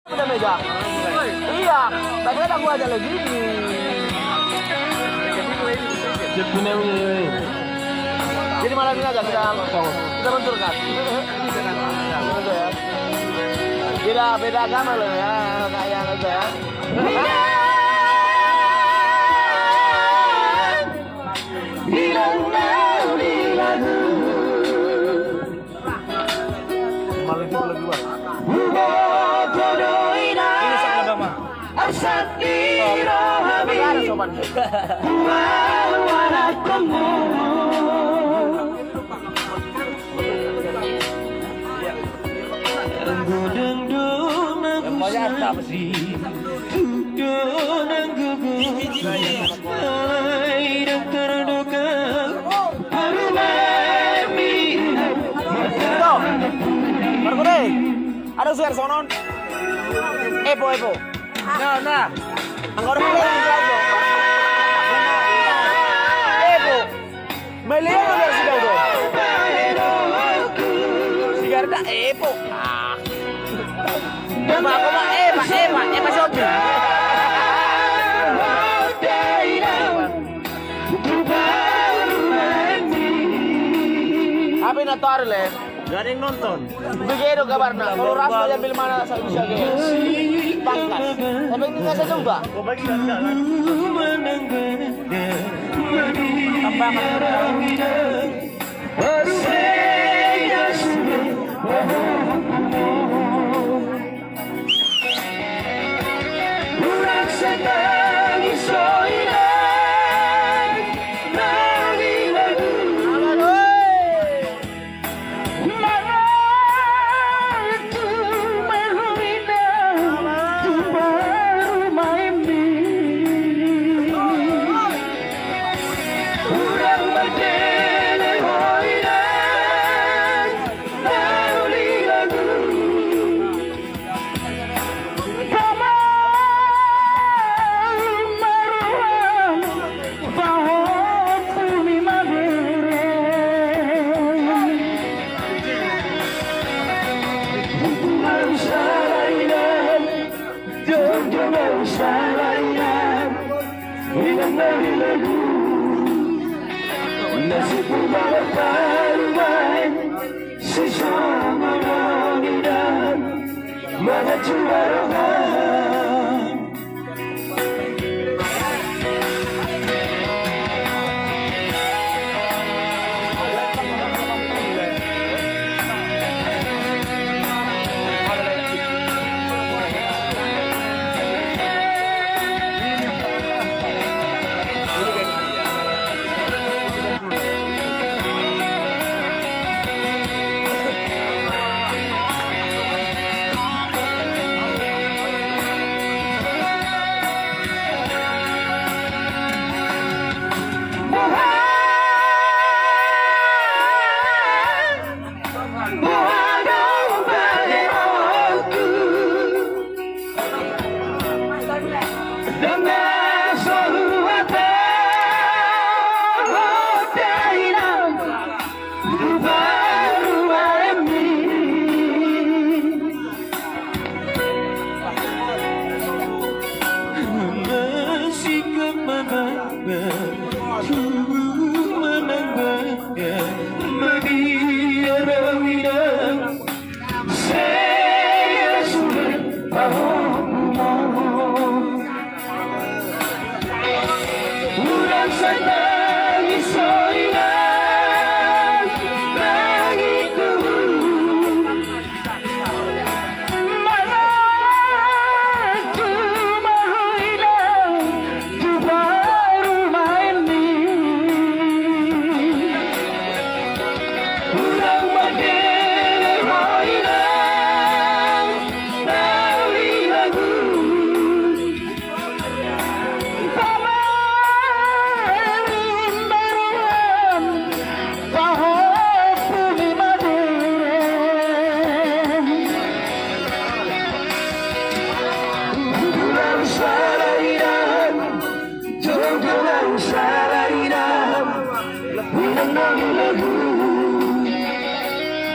Udah megang. Iya, tadi kan aku aja lagi ini. Jadi malam ini aja kita benturkan. Beda agama loh ya, kayak gitu ya. Malam itu lagi buat. Ini sang agama. Ada suara sonon. Epo. Nah. Angkor pilih jago. Epo. Melihat udah sudah udah. Sigarda Epo. Aku mah Epa Sobi. Apa yang natar le? Gak ada yang nonton. Begitu kabarnya. Kalau Rasto ambil mana saya bisa pangkas. Tapi ini nggak saya coba. Kau bagi nggak kan? Tambahkan.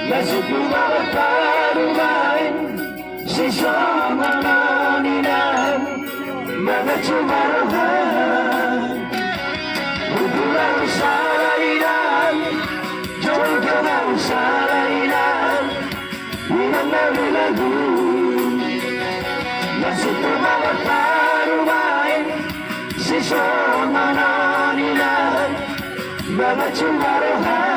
Masuk rumah baru main sisa cuma rohan Hubungan salainan Jodoh salainan Minang lagu Nasib terbawa parumain Siswa mananinan Mga cuma rohan